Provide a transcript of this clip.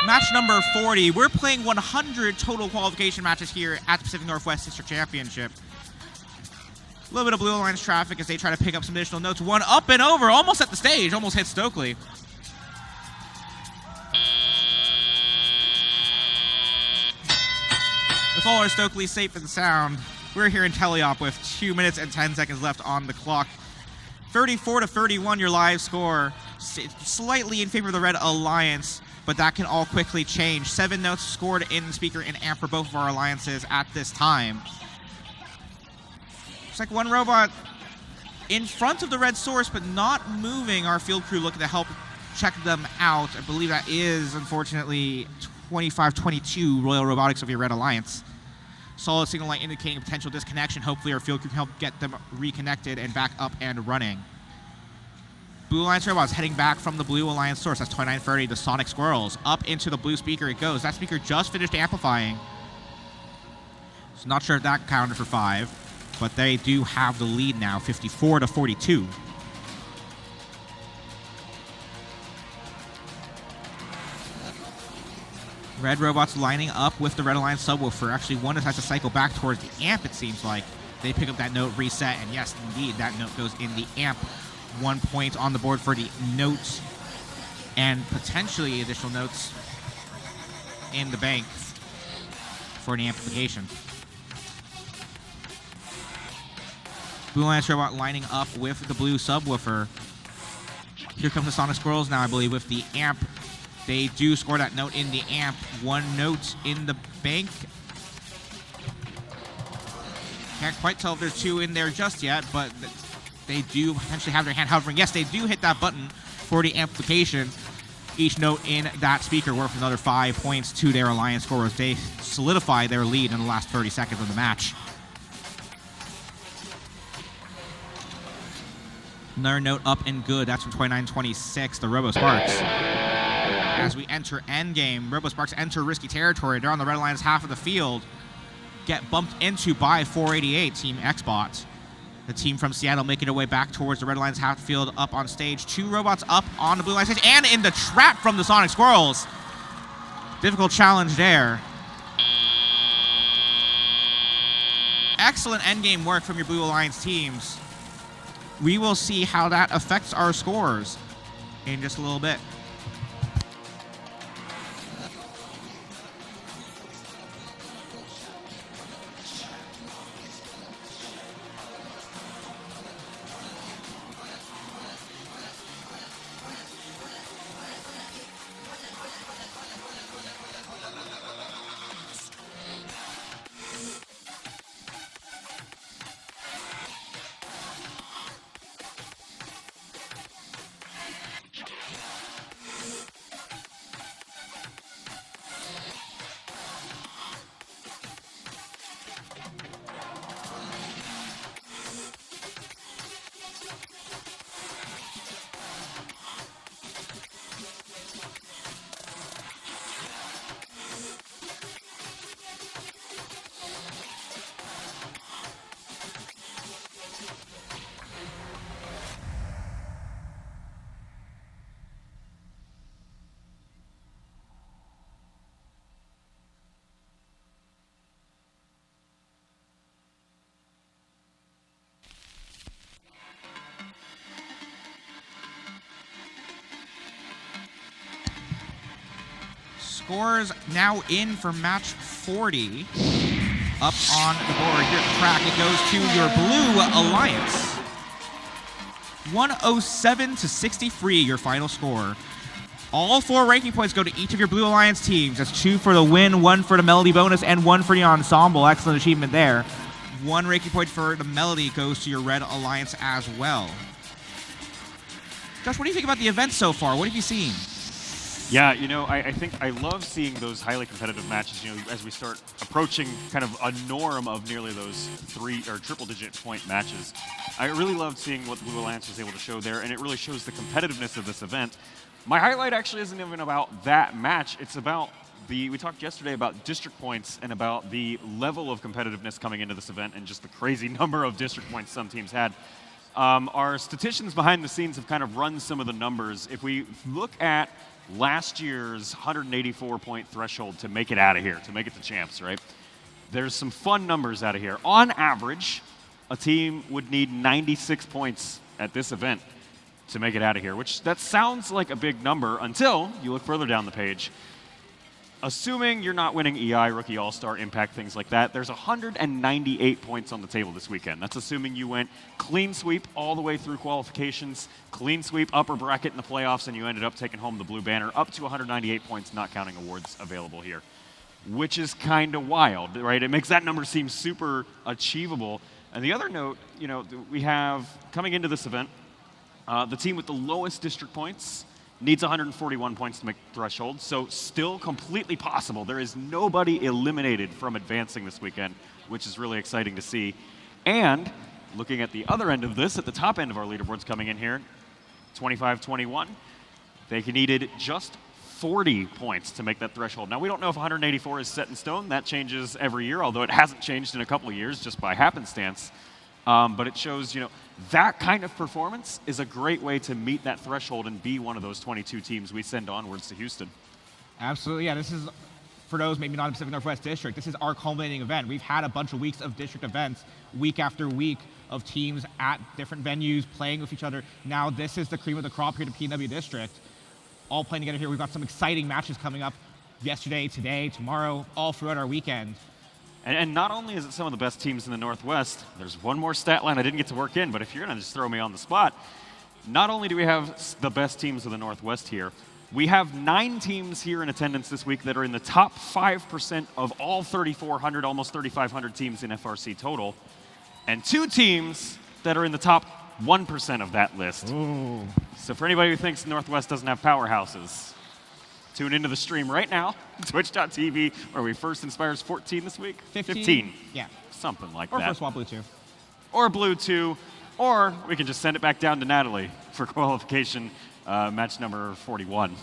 Match number 40. We're playing 100 total qualification matches here at the Pacific Northwest District Championship. A little bit of Blue Alliance traffic as they try to pick up some additional notes. One up and over, almost at the stage, almost hit Stokely. With all our Stokely safe and sound, we're here in Teleop with 2 minutes and 10 seconds left on the clock. 34-31 your live score, slightly in favor of the Red Alliance, but that can all quickly change. 7 notes scored in speaker and amp for both of our alliances at this time. Looks like one robot in front of the red source, but not moving. Our field crew looking to help check them out. I believe that is, unfortunately, 25-22 Royal Robotics of your Red Alliance. Solid signal light indicating a potential disconnection. Hopefully our field crew can help get them reconnected and back up and running. Blue Alliance robots heading back from the Blue Alliance source. That's 2930, the Sonic Squirrels. Up into the blue speaker it goes. That speaker just finished amplifying. So not sure if that counted for 5, but they do have the lead now, 54-42. Red robots lining up with the Red Alliance subwoofer. Actually, one has to cycle back towards the amp, it seems like. They pick up that note, reset, and yes, indeed, that note goes in the amp. 1 point on the board for the notes, and potentially additional notes in the bank for an amplification. Blue Alliance robot lining up with the blue subwoofer. Here come the Sonic Squirrels now, I believe, with the amp. They do score that note in the amp. 1 note in the bank. Can't quite tell if there's 2 in there just yet, but they do potentially have their hand hovering. Yes, they do hit that button for the amplification. Each note in that speaker worth another 5 points to their Alliance scorers. They solidify their lead in the last 30 seconds of the match. Another note up and good. That's from 2926, the Robo Sparks. As we enter endgame, Robo Sparks enter risky territory. They're on the Red Alliance half of the field. Get bumped into by 488, Team Xbot. The team from Seattle making their way back towards the Red Alliance half field up on stage. 2 robots up on the Blue Alliance stage and in the trap from the Sonic Squirrels. Difficult challenge there. Excellent endgame work from your Blue Alliance teams. We will see how that affects our scores in just a little bit. Scores now in for match 40. Up on the board here at the track, it goes to your Blue Alliance. 107-63, your final score. All 4 ranking points go to each of your Blue Alliance teams. That's 2 for the win, 1 for the Melody bonus, and 1 for the ensemble. Excellent achievement there. 1 ranking point for the Melody goes to your Red Alliance as well. Josh, what do you think about the event so far? What have you seen? Yeah, you know, I think I love seeing those highly competitive matches, you know, as we start approaching kind of a norm of nearly those 3 or triple-digit point matches. I really loved seeing what Blue Alliance was able to show there, and it really shows the competitiveness of this event. My highlight actually isn't even about that match. It's about we talked yesterday about district points and about the level of competitiveness coming into this event and just the crazy number of district points some teams had. Our statisticians behind the scenes have kind of run some of the numbers. If we look at last year's 184-point threshold to make it out of here, to make it to champs, right? There's some fun numbers out of here. On average, a team would need 96 points at this event to make it out of here, which that sounds like a big number until you look further down the page. Assuming you're not winning EI, Rookie All-Star, Impact, things like that, there's 198 points on the table this weekend. That's assuming you went clean sweep all the way through qualifications, clean sweep upper bracket in the playoffs, and you ended up taking home the blue banner, up to 198 points, not counting awards available here, which is kind of wild, right? It makes that number seem super achievable. And the other note, we have coming into this event, the team with the lowest district points needs 141 points to make the threshold, so still completely possible. There is nobody eliminated from advancing this weekend, which is really exciting to see. And looking at the other end of this, at the top end of our leaderboards coming in here, 25-21, they needed just 40 points to make that threshold. Now, we don't know if 184 is set in stone. That changes every year, although it hasn't changed in a couple of years just by happenstance. But it shows, that kind of performance is a great way to meet that threshold and be one of those 22 teams we send onwards to Houston. Absolutely, yeah. This is, for those maybe not in Pacific Northwest District, this is our culminating event. We've had a bunch of weeks of district events, week after week, of teams at different venues playing with each other. Now this is the cream of the crop here to PNW District, all playing together here. We've got some exciting matches coming up yesterday, today, tomorrow, all throughout our weekend. And not only is it some of the best teams in the Northwest, there's one more stat line I didn't get to work in, but if you're going to just throw me on the spot, not only do we have the best teams of the Northwest here, we have 9 teams here in attendance this week that are in the top 5% of all 3,400, almost 3,500 teams in FRC total, and 2 teams that are in the top 1% of that list. Ooh. So for anybody who thinks Northwest doesn't have powerhouses, tune into the stream right now, twitch.tv, where we first Inspires 14 this week? 15? Yeah. Something like Or that. first swap blue 2. Or blue 2, or we can just send it back down to Natalie for qualification match number 41.